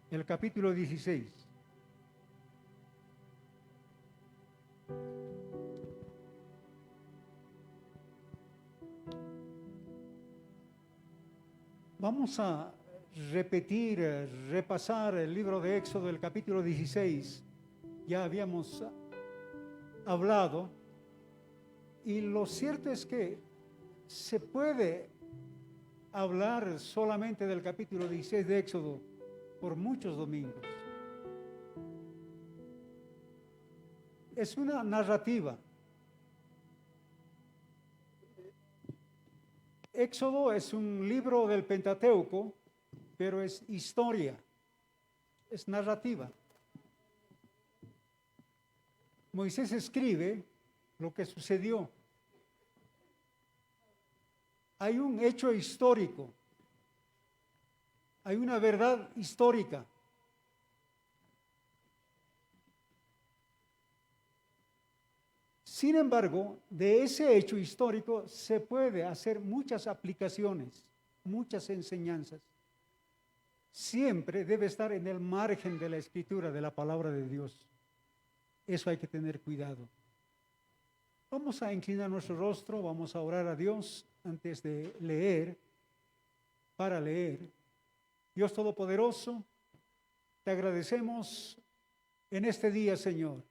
el capítulo 16. Vamos a repetir, repasar el libro de Éxodo, el capítulo 16. Ya habíamos hablado, y lo cierto es que se puede hablar solamente del capítulo 16 de Éxodo por muchos domingos. Es una narrativa. Éxodo es un libro del Pentateuco, pero es historia, es narrativa. Moisés escribe lo que sucedió. Hay un hecho histórico, hay una verdad histórica. Sin embargo, de ese hecho histórico se puede hacer muchas aplicaciones, muchas enseñanzas. Siempre debe estar en el margen de la escritura, de la palabra de Dios. Eso hay que tener cuidado. Vamos a inclinar nuestro rostro, vamos a orar a Dios antes de leer, para leer. Dios Todopoderoso, te agradecemos en este día, Señor.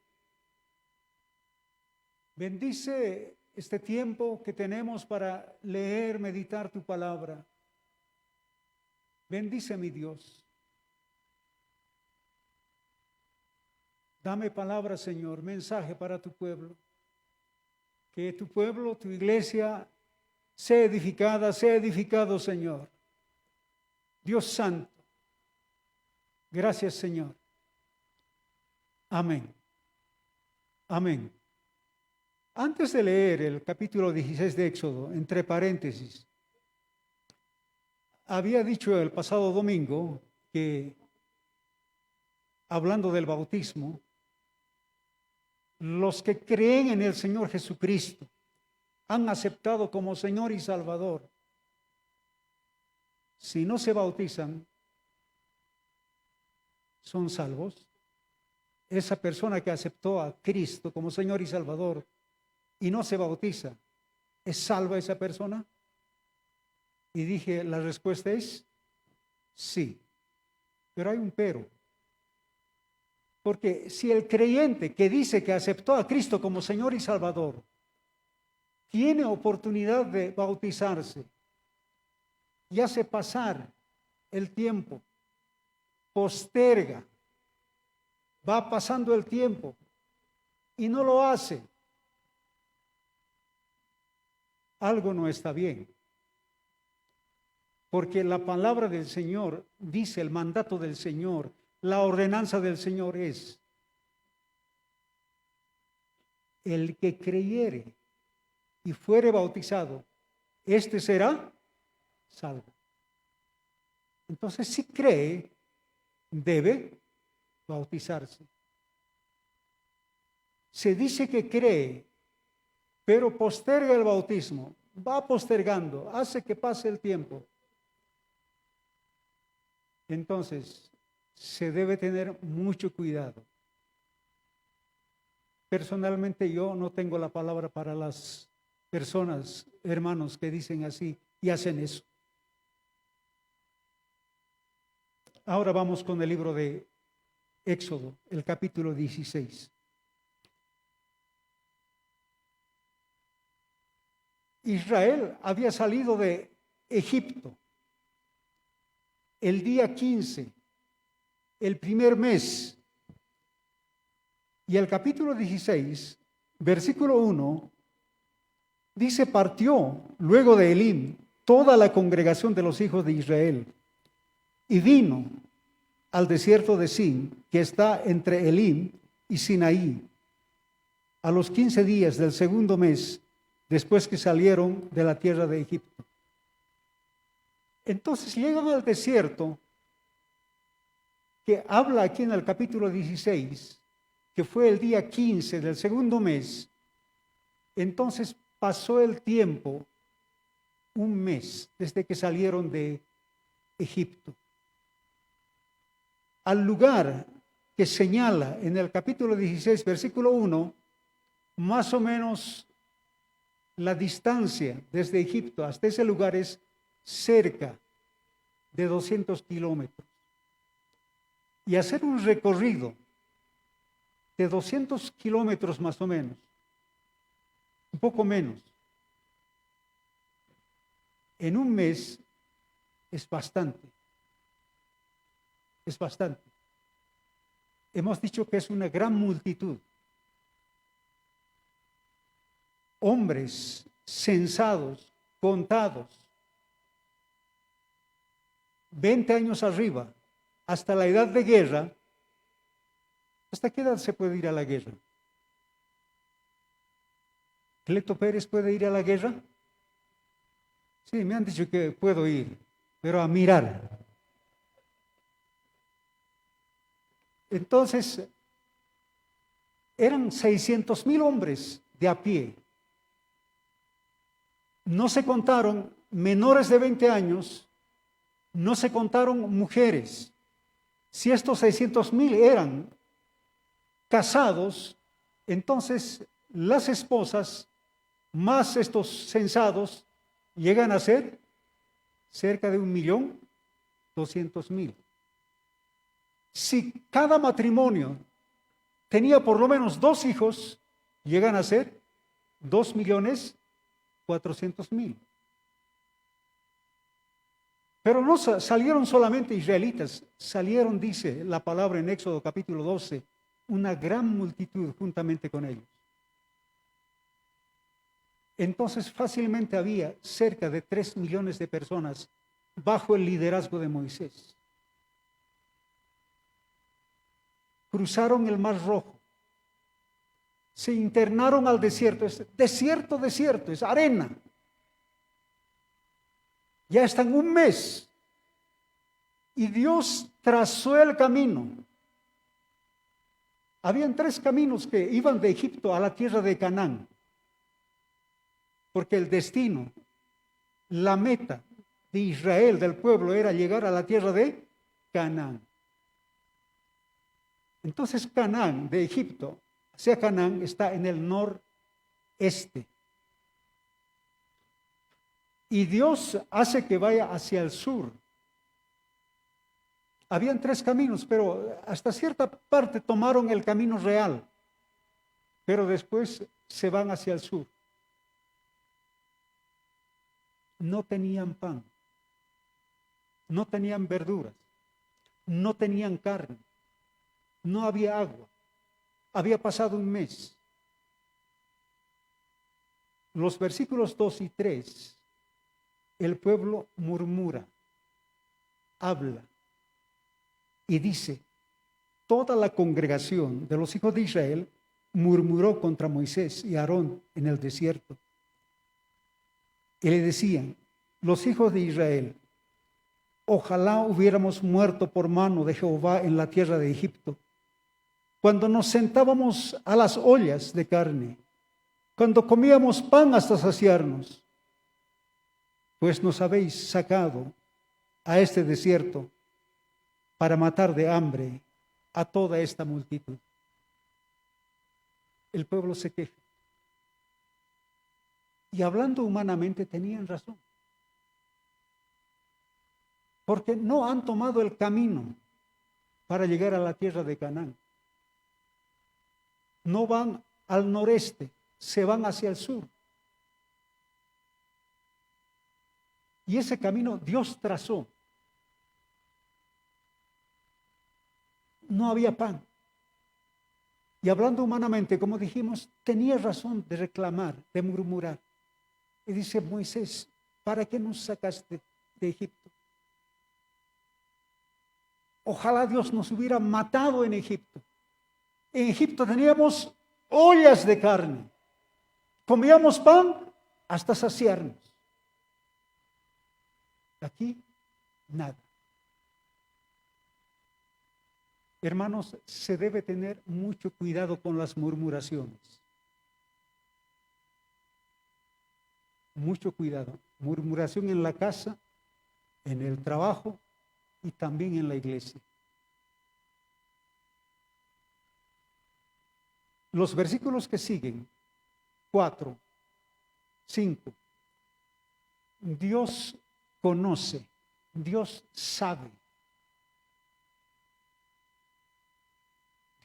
Bendice este tiempo que tenemos para leer, meditar tu palabra. Bendice, mi Dios. Dame palabra, Señor, mensaje para tu pueblo. Que tu pueblo, tu iglesia, sea edificada, sea edificado, Señor. Dios Santo. Gracias, Señor. Amén. Amén. Antes de leer el capítulo 16 de Éxodo, entre paréntesis, había dicho el pasado domingo que, hablando del bautismo, los que creen en el Señor Jesucristo, han aceptado como Señor y Salvador, si no se bautizan, son salvos. Esa persona que aceptó a Cristo como Señor y Salvador y no se bautiza, ¿es salva esa persona? Y dije, la respuesta es sí, pero hay un pero. Porque si el creyente que dice que aceptó a Cristo como Señor y Salvador tiene oportunidad de bautizarse y hace pasar el tiempo, posterga, va pasando el tiempo y no lo hace, algo no está bien. Porque la palabra del Señor dice, el mandato del Señor, la ordenanza del Señor es: el que creyere y fuere bautizado, este será salvo. Entonces, si cree, debe bautizarse. Se dice que cree, pero posterga el bautismo, va postergando, hace que pase el tiempo. Entonces, se debe tener mucho cuidado. Personalmente yo no tengo la palabra para las personas, hermanos, que dicen así y hacen eso. Ahora vamos con el libro de Éxodo, el capítulo 16. Israel había salido de Egipto el día 15, el primer mes. Y el capítulo 16, versículo 1, dice: partió luego de Elim toda la congregación de los hijos de Israel y vino al desierto de Sin, que está entre Elim y Sinaí, a los 15 días del segundo mes, después que salieron de la tierra de Egipto. Entonces llegan al desierto, que habla aquí en el capítulo 16, que fue el día 15 del segundo mes. Entonces pasó el tiempo, un mes, desde que salieron de Egipto. al lugar que señala en el capítulo 16, versículo 1, más o menos la distancia desde Egipto hasta ese lugar es cerca de 200 kilómetros. Y hacer un recorrido de 200 kilómetros más o menos, un poco menos, en un mes es bastante. Es bastante. Hemos dicho que es una gran multitud. Hombres censados, contados, 20 años arriba, hasta la edad de guerra. ¿Hasta qué edad se puede ir a la guerra? ¿Cleto Pérez puede ir a la guerra? Sí, me han dicho que puedo ir, pero a mirar. Entonces, eran 600,000 hombres de a pie. No se contaron menores de 20 años, no se contaron mujeres. Si estos 600,000 eran casados, entonces las esposas más estos censados llegan a ser cerca de 1.200.000. Si cada matrimonio tenía por lo menos 2 hijos, llegan a ser 2.400.000. Pero no salieron solamente israelitas, salieron, dice la palabra en Éxodo capítulo 12, una gran multitud juntamente con ellos. Entonces fácilmente había cerca de 3 millones de personas bajo el liderazgo de Moisés. Cruzaron el Mar Rojo, se internaron al desierto. Es desierto, es arena. Ya están un mes y Dios trazó el camino. Habían 3 caminos que iban de Egipto a la tierra de Canaán, porque el destino, la meta de Israel, del pueblo, era llegar a la tierra de Canaán. Entonces Canaán, de Egipto hacia Canaán, está en el noreste. Y Dios hace que vaya hacia el sur. Habían 3 caminos, pero hasta cierta parte tomaron el camino real, pero después se van hacia el sur. No tenían pan, no tenían verduras, no tenían carne, no había agua. Había pasado un mes. Los versículos 2 y 3, el pueblo murmura, habla y dice: toda la congregación de los hijos de Israel murmuró contra Moisés y Aarón en el desierto. Y le decían los hijos de Israel: ojalá hubiéramos muerto por mano de Jehová en la tierra de Egipto, cuando nos sentábamos a las ollas de carne, cuando comíamos pan hasta saciarnos, pues nos habéis sacado a este desierto para matar de hambre a toda esta multitud. El pueblo se queja. Y hablando humanamente tenían razón, porque no han tomado el camino para llegar a la tierra de Canaán. No van al noreste, se van hacia el sur. Y ese camino Dios trazó. No había pan. Y hablando humanamente, como dijimos, tenía razón de reclamar, de murmurar. Y dice Moisés: ¿para qué nos sacaste de Egipto? Ojalá Dios nos hubiera matado en Egipto. En Egipto teníamos ollas de carne. Comíamos pan hasta saciarnos. Aquí, nada. Hermanos, se debe tener mucho cuidado con las murmuraciones. Mucho cuidado. Murmuración en la casa, en el trabajo y también en la iglesia. los versículos que siguen, 4, 5, Dios conoce, Dios sabe.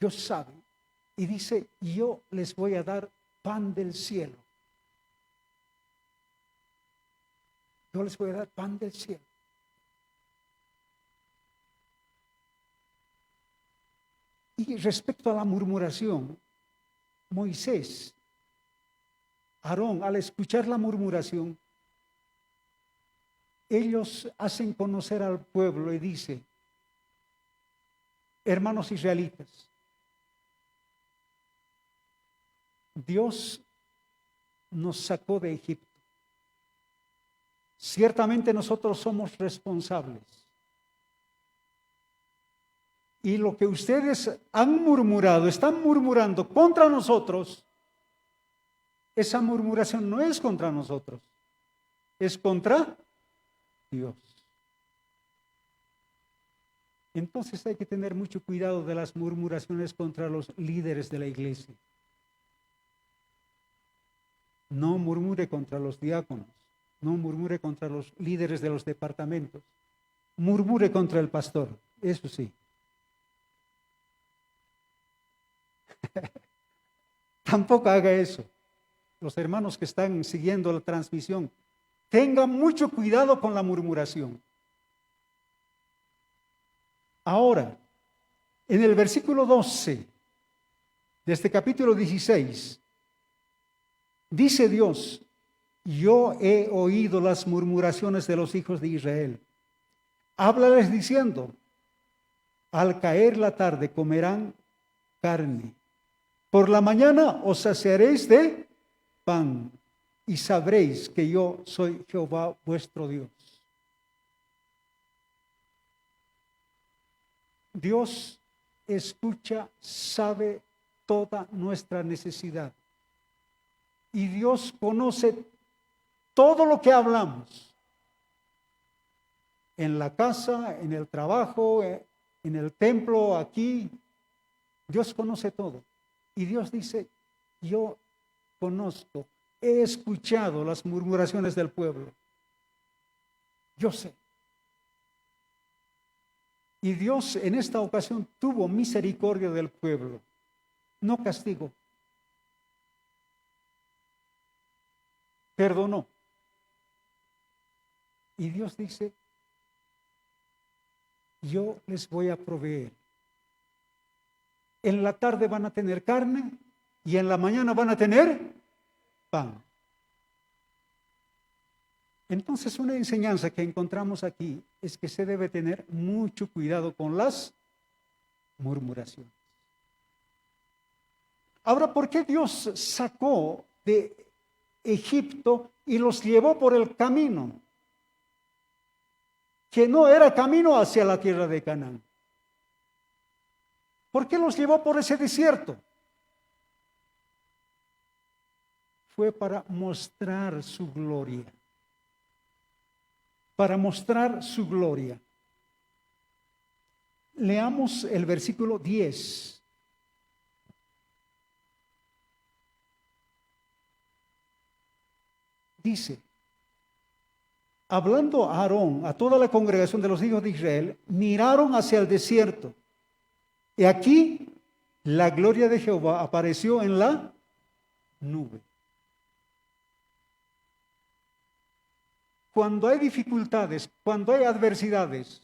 Dios sabe. Y dice, yo les voy a dar pan del cielo. Yo les voy a dar pan del cielo. Y respecto a la murmuración, Moisés, Aarón, al escuchar la murmuración, ellos hacen conocer al pueblo y dice, hermanos israelitas, Dios nos sacó de Egipto. Ciertamente nosotros somos responsables. Y lo que ustedes han murmurado, están murmurando contra nosotros, esa murmuración no es contra nosotros, es contra Dios. Entonces hay que tener mucho cuidado de las murmuraciones contra los líderes de la iglesia. No murmure contra los diáconos, no murmure contra los líderes de los departamentos, murmure contra el pastor, eso sí. Tampoco haga eso. Los hermanos que están siguiendo la transmisión, tengan mucho cuidado con la murmuración. Ahora, en el versículo 12 de este capítulo 16, dice Dios, yo he oído las murmuraciones de los hijos de Israel. Háblales diciendo, al caer la tarde comerán carne. Por la mañana os saciaréis de pan y sabréis que yo soy Jehová vuestro Dios. Dios escucha, sabe toda nuestra necesidad. Y Dios conoce todo lo que hablamos. En la casa, en el trabajo, en el templo, aquí. Dios conoce todo. Y Dios dice, yo conozco, he escuchado las murmuraciones del pueblo. Yo sé. Y Dios en esta ocasión tuvo misericordia del pueblo, no castigo. Perdonó. Y Dios dice, yo les voy a proveer. En la tarde van a tener carne y en la mañana van a tener pan. Entonces, una enseñanza que encontramos aquí es que se debe tener mucho cuidado con las murmuraciones. Ahora, ¿por qué Dios sacó de Egipto y los llevó por el camino que no era camino hacia la tierra de Canaán? ¿Por qué los llevó por ese desierto? Fue para mostrar su gloria. Para mostrar su gloria. Leamos el versículo 10. Dice, hablando a Aarón, a toda la congregación de los hijos de Israel, miraron hacia el desierto. Y aquí la gloria de Jehová apareció en la nube. Cuando hay dificultades, cuando hay adversidades,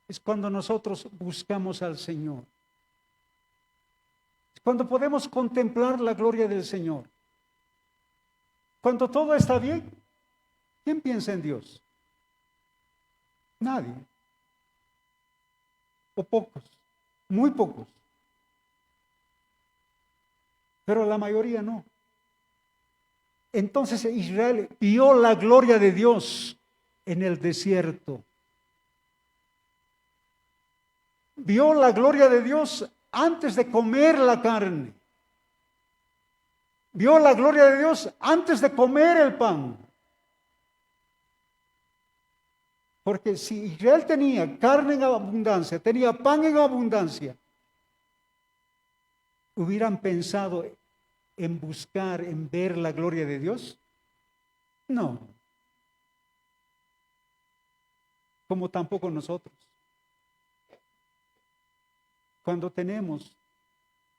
es cuando nosotros buscamos al Señor. Es cuando podemos contemplar la gloria del Señor. Cuando todo está bien, ¿quién piensa en Dios? Nadie. O pocos, muy pocos. Pero la mayoría no. Entonces Israel vio la gloria de Dios en el desierto. Vio la gloria de Dios antes de comer la carne. Vio la gloria de Dios antes de comer el pan. Porque si Israel tenía carne en abundancia, tenía pan en abundancia, hubieran pensado en buscar, en ver la gloria de Dios? No. Como tampoco nosotros. Cuando tenemos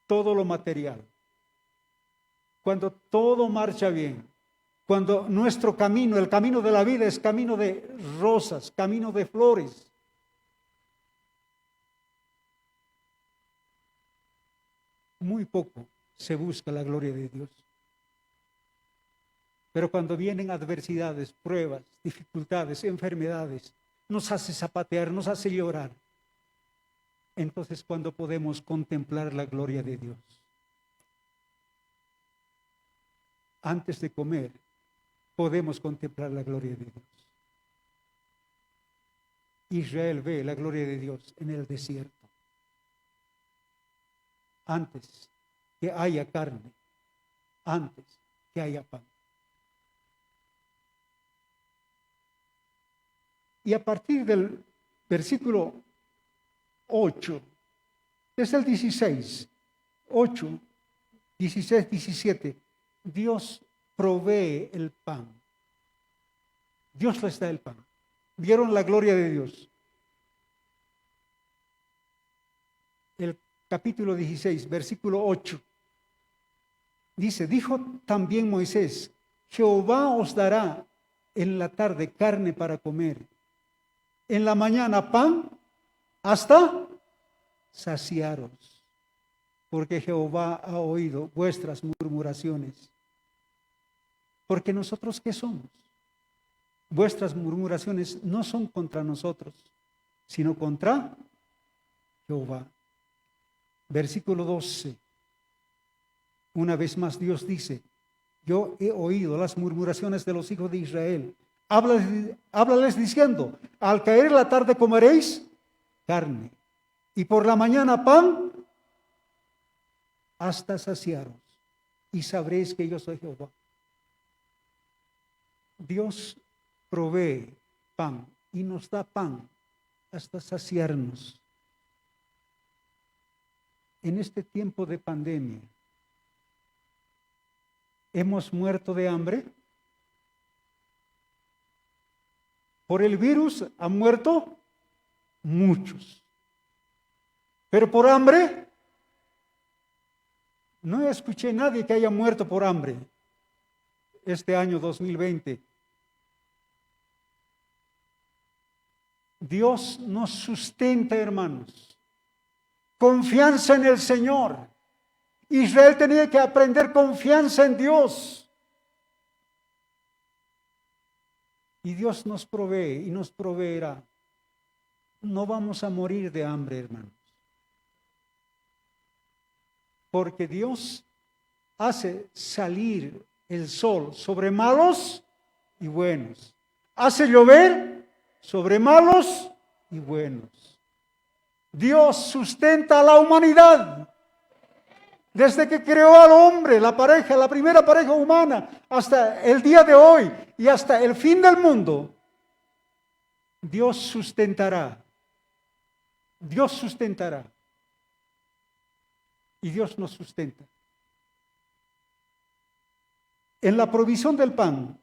todo lo material, cuando todo marcha bien, cuando nuestro camino, el camino de la vida es camino de rosas, camino de flores, muy poco se busca la gloria de Dios. Pero cuando vienen adversidades, pruebas, dificultades, enfermedades, nos hace zapatear, nos hace llorar. Entonces, cuando podemos contemplar la gloria de Dios. Antes de comer, podemos contemplar la gloria de Dios. Israel ve la gloria de Dios en el desierto. Antes que haya carne, antes que haya pan. Y a partir del versículo 8, desde el 16, 8, 16, 17, Dios provee el pan. Dios les da el pan. ¿Vieron la gloria de Dios? El capítulo 16, versículo 8. Dice, dijo también Moisés, Jehová os dará en la tarde carne para comer, en la mañana pan hasta saciaros, porque Jehová ha oído vuestras murmuraciones. Porque nosotros, ¿qué somos? Vuestras murmuraciones no son contra nosotros, sino contra Jehová. Versículo 12. Una vez más Dios dice, yo he oído las murmuraciones de los hijos de Israel. Háblales diciendo, al caer la tarde comeréis carne, y por la mañana pan, hasta saciaros, y sabréis que yo soy Jehová. Dios provee pan y nos da pan hasta saciarnos. En este tiempo de pandemia, ¿hemos muerto de hambre? Por el virus han muerto muchos. Pero por hambre, no escuché a nadie que haya muerto por hambre este año 2020. Dios nos sustenta, hermanos. Confianza en el Señor. Israel tenía que aprender confianza en Dios. Y Dios nos provee y nos proveerá. No vamos a morir de hambre, hermanos. Porque Dios hace salir el sol sobre malos y buenos. Hace llover sobre malos y buenos. Dios sustenta a la humanidad. Desde que creó al hombre, la pareja, la primera pareja humana, hasta el día de hoy y hasta el fin del mundo, Dios sustentará. Dios sustentará. Y Dios nos sustenta. En la provisión del pan,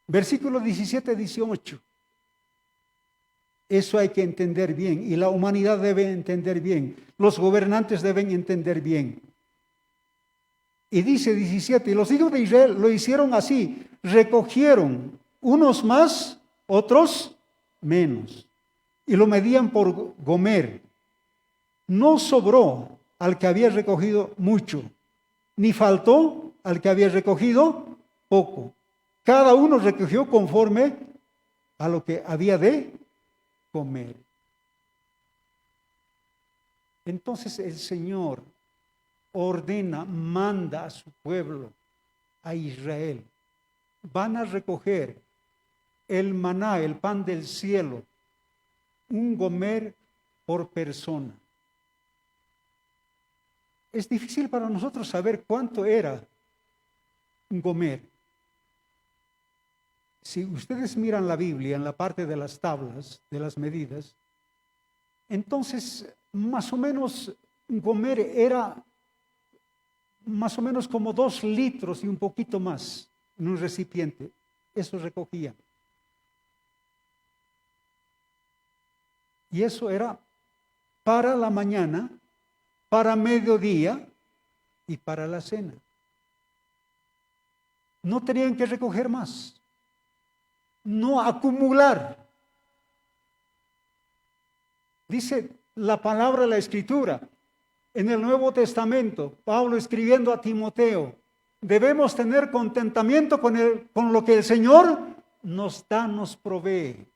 versículo 17-18, eso hay que entender bien y la humanidad debe entender bien. Los gobernantes deben entender bien. Y dice 17, y los hijos de Israel lo hicieron así, recogieron unos más, otros menos, y lo medían por gomer. No sobró al que había recogido mucho, ni faltó al que había recogido poco. Cada uno recogió conforme a lo que había de comer. Entonces el Señor ordena, manda a su pueblo, a Israel. Van a recoger el maná, el pan del cielo, un gomer por persona. Es difícil para nosotros saber cuánto era un gomer. Si ustedes miran la Biblia en la parte de las tablas, de las medidas, entonces más o menos Un gomer era más o menos como 2 litros y un poquito más en un recipiente. Eso recogían. Y eso era para la mañana, para mediodía y para la cena. No tenían que recoger más. No acumular. Dice la palabra de la Escritura. En el Nuevo Testamento, Pablo escribiendo a Timoteo, debemos tener contentamiento con lo que el Señor nos da, nos provee.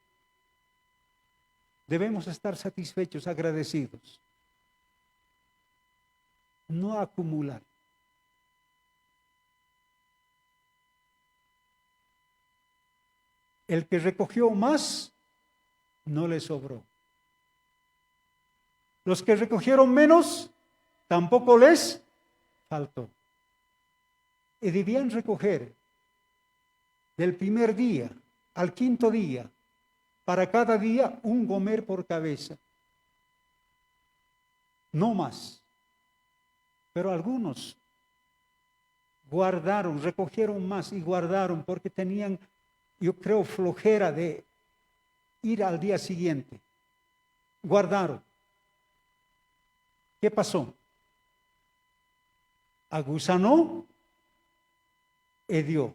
Debemos estar satisfechos, agradecidos. No acumular. El que recogió más, no le sobró. Los que recogieron menos, tampoco les faltó. Y debían recoger del primer día al quinto día, para cada día un gomer por cabeza. No más. Pero algunos guardaron, recogieron más y guardaron porque tenían, yo creo, flojera de ir al día siguiente. Guardaron. ¿Qué pasó? Agusanó, hedió.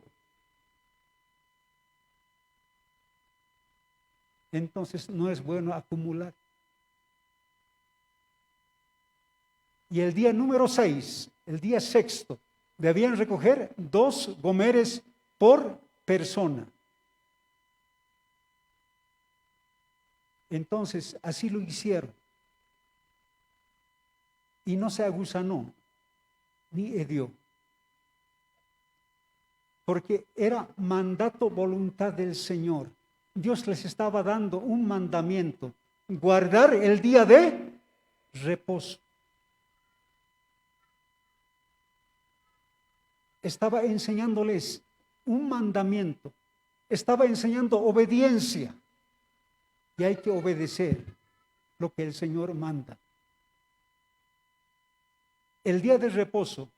Entonces no es bueno acumular. Y el día número 6, el día sexto, debían recoger 2 gomeres por persona. Entonces así lo hicieron. Y no se agusanó, ni hedió. Porque era mandato, voluntad del Señor. Dios les estaba dando un mandamiento: guardar el día de reposo. Estaba enseñándoles un mandamiento. Estaba enseñando obediencia. Y hay que obedecer lo que el Señor manda. El día de reposo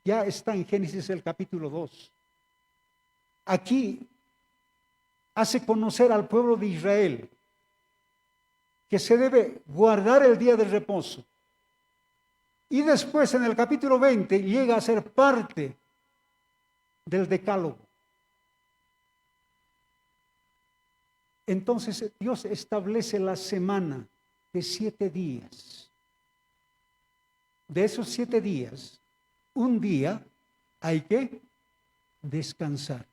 ya está en Génesis el capítulo 2. Aquí hace conocer al pueblo de Israel que se debe guardar el día de reposo. Y después en el capítulo 20 llega a ser parte del decálogo. Entonces Dios establece la semana de 7 días. De esos 7 días, un día hay que descansar.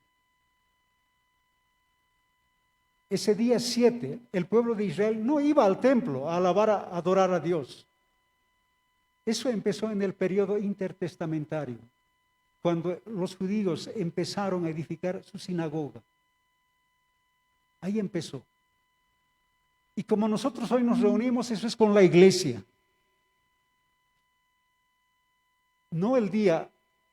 Ese día 7, el pueblo de Israel no iba al templo a alabar, a adorar a Dios. Eso empezó en el periodo intertestamentario, cuando los judíos empezaron a edificar su sinagoga. Ahí empezó. Y como nosotros hoy nos reunimos, eso es con la iglesia. No el día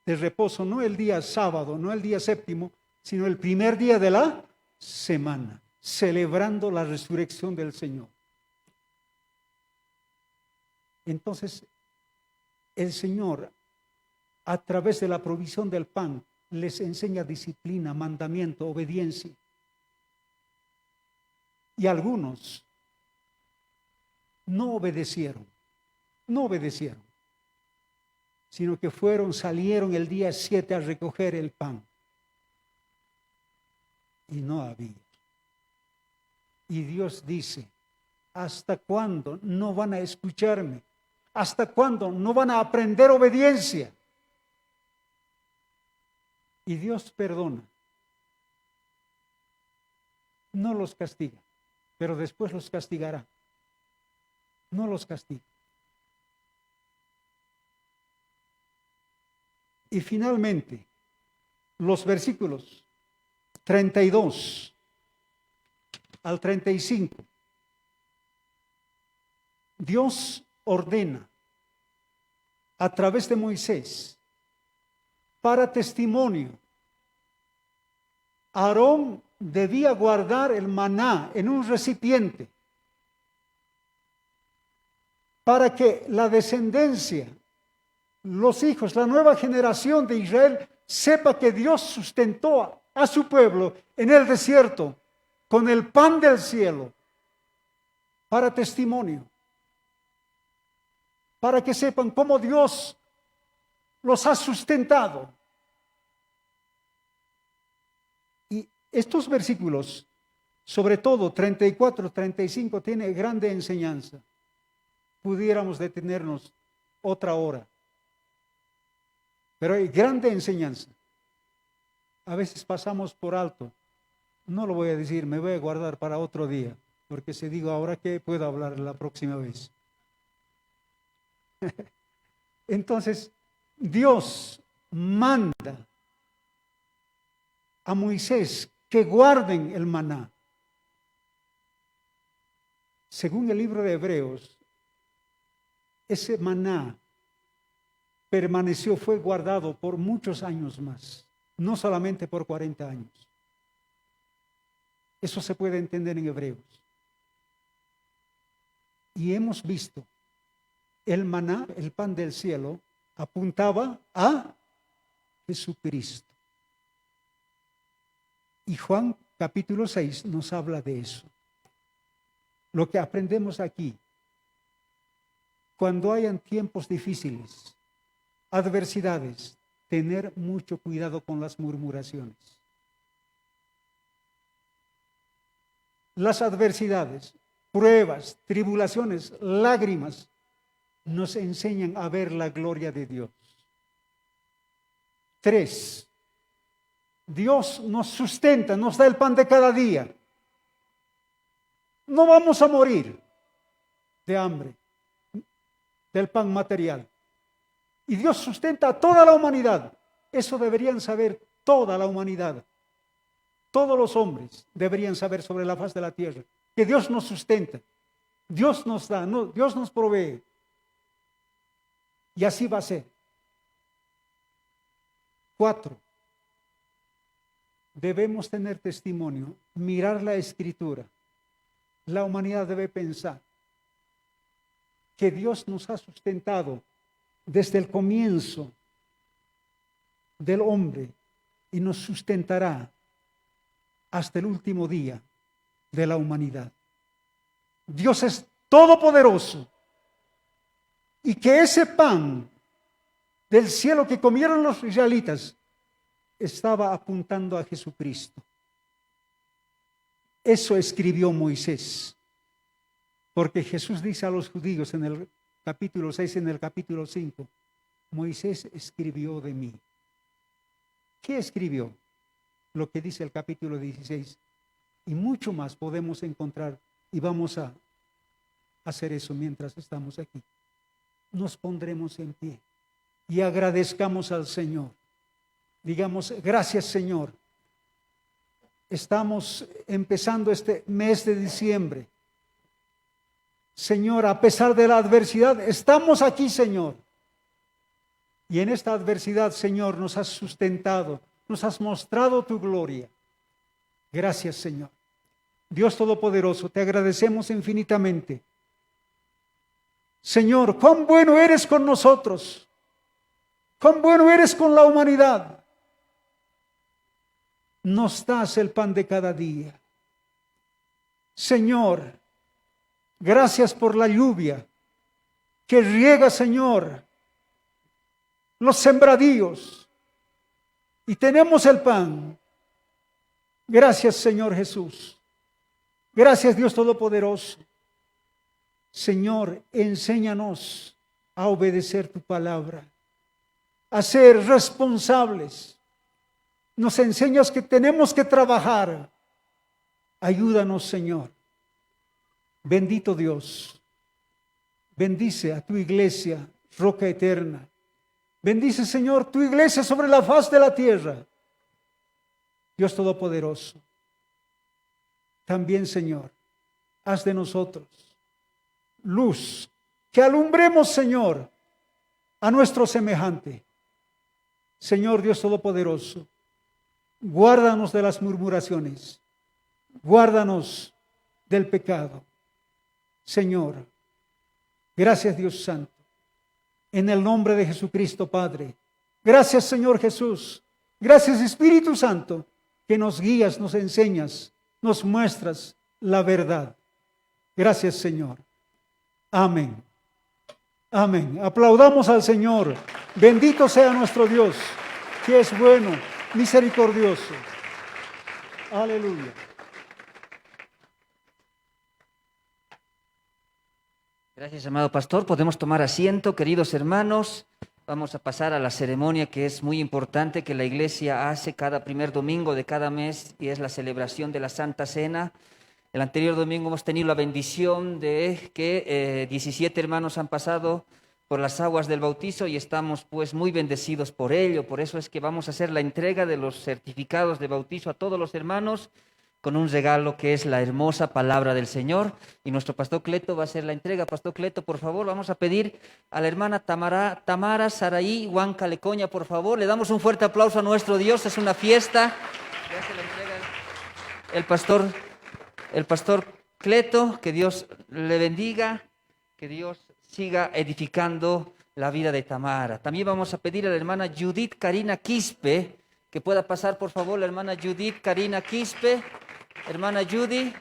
de reposo, no el día sábado, no el día séptimo, sino el primer día de la semana, celebrando la resurrección del Señor. Entonces, el Señor, a través de la provisión del pan, les enseña disciplina, mandamiento, obediencia. Y algunos no obedecieron, sino que salieron el día 7 a recoger el pan. Y no había. Y Dios dice: ¿hasta cuándo no van a escucharme? ¿Hasta cuándo no van a aprender obediencia? Y Dios perdona. No los castiga, pero después los castigará. No los castiga. Y finalmente, los versículos 32 al 35. Dios ordena a través de Moisés, para testimonio. Aarón debía guardar el maná en un recipiente. para que la descendencia, los hijos, la nueva generación de Israel sepa que Dios sustentó a su pueblo en el desierto con el pan del cielo para testimonio, para que sepan cómo Dios los ha sustentado. Y estos versículos, sobre todo 34, 35, tiene grande enseñanza. Pudiéramos detenernos otra hora, pero hay grande enseñanza. A veces pasamos por alto. No lo voy a decir, me voy a guardar para otro día, porque si digo ahora que puedo hablar la próxima vez. Entonces, Dios manda a Moisés que guarden el maná. Según el libro de Hebreos, ese maná permaneció, fue guardado por muchos años más, no solamente por 40 años. Eso se puede entender en Hebreos. Y hemos visto, el maná, el pan del cielo, apuntaba a Jesucristo. Y Juan capítulo 6 nos habla de eso. Lo que aprendemos aquí, cuando hayan tiempos difíciles, adversidades, tener mucho cuidado con las murmuraciones. Las adversidades, pruebas, tribulaciones, lágrimas, nos enseñan a ver la gloria de Dios. 3, Dios nos sustenta, nos da el pan de cada día. No vamos a morir de hambre, del pan material. Y Dios sustenta a toda la humanidad. Eso deberían saber toda la humanidad. Todos los hombres deberían saber sobre la faz de la tierra que Dios nos sustenta, Dios nos da, Dios nos provee. Y así va a ser. 4, debemos tener testimonio, mirar la Escritura. La humanidad debe pensar que Dios nos ha sustentado desde el comienzo del hombre y nos sustentará hasta el último día de la humanidad. Dios es todopoderoso y que ese pan del cielo que comieron los israelitas estaba apuntando a Jesucristo. Eso escribió Moisés, porque Jesús dice a los judíos en el capítulo 6, en el capítulo 5, Moisés escribió de mí. ¿Qué escribió? Lo que dice el capítulo 16. Y mucho más podemos encontrar y vamos a hacer eso mientras estamos aquí. Nos pondremos en pie y agradezcamos al Señor. Digamos, gracias Señor. Estamos empezando este mes de diciembre. Señor, a pesar de la adversidad, estamos aquí, Señor. Y en esta adversidad, Señor, nos has sustentado, nos has mostrado tu gloria. Gracias, Señor. Dios Todopoderoso, te agradecemos infinitamente. Señor, cuán bueno eres con nosotros, cuán bueno eres con la humanidad. Nos das el pan de cada día. Señor, gracias por la lluvia que riega, Señor, los sembradíos. Y tenemos el pan. Gracias, Señor Jesús. Gracias, Dios Todopoderoso. Señor, enséñanos a obedecer tu palabra, a ser responsables. Nos enseñas que tenemos que trabajar. Ayúdanos, Señor. Bendito Dios. Bendice a tu iglesia, roca eterna. Bendice, Señor, tu iglesia sobre la faz de la tierra. Dios Todopoderoso. También, Señor, haz de nosotros luz, que alumbremos, Señor, a nuestro semejante. Señor Dios Todopoderoso, guárdanos de las murmuraciones, guárdanos del pecado. Señor, Gracias, Dios Santo. En el nombre de Jesucristo, Padre. Gracias, Señor Jesús. Gracias, Espíritu Santo, que nos guías, nos enseñas, nos muestras la verdad. Gracias, Señor. Amén. Amén. Aplaudamos al Señor. Bendito sea nuestro Dios, que es bueno, misericordioso. Aleluya. Gracias, amado pastor. Podemos tomar asiento, queridos hermanos. Vamos a pasar a la ceremonia que es muy importante, que la iglesia hace cada primer domingo de cada mes, y es la celebración de la Santa Cena. El anterior domingo hemos tenido la bendición de que 17 hermanos han pasado por las aguas del bautizo y estamos pues muy bendecidos por ello. Por eso es que vamos a hacer la entrega de los certificados de bautizo a todos los hermanos, con un regalo que es la hermosa palabra del Señor, y nuestro pastor Cleto va a hacer la entrega. Pastor Cleto, por favor, vamos a pedir a la hermana Tamara Saraí Huanca Lecoña, por favor. Le damos un fuerte aplauso a nuestro Dios, es una fiesta. Le hace la entrega el pastor Cleto, que Dios le bendiga, que Dios siga edificando la vida de Tamara. También vamos a pedir a la hermana Judith Karina Quispe, que pueda pasar, por favor, la hermana Judith Karina Quispe. Hermana Judith,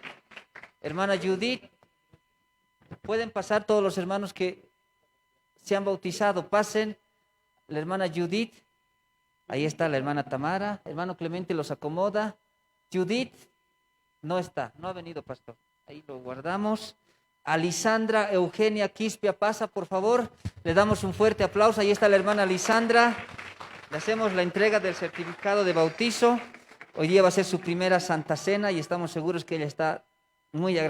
pueden pasar todos los hermanos que se han bautizado, pasen. La hermana Judith, ahí está la hermana Tamara, hermano Clemente los acomoda. Judith no está, no ha venido, pastor, ahí lo guardamos. Alisandra Eugenia Quispia pasa, por favor, le damos un fuerte aplauso. Ahí está la hermana Alisandra, le hacemos la entrega del certificado de bautizo. Hoy día va a ser su primera Santa Cena y estamos seguros que ella está muy agradecida.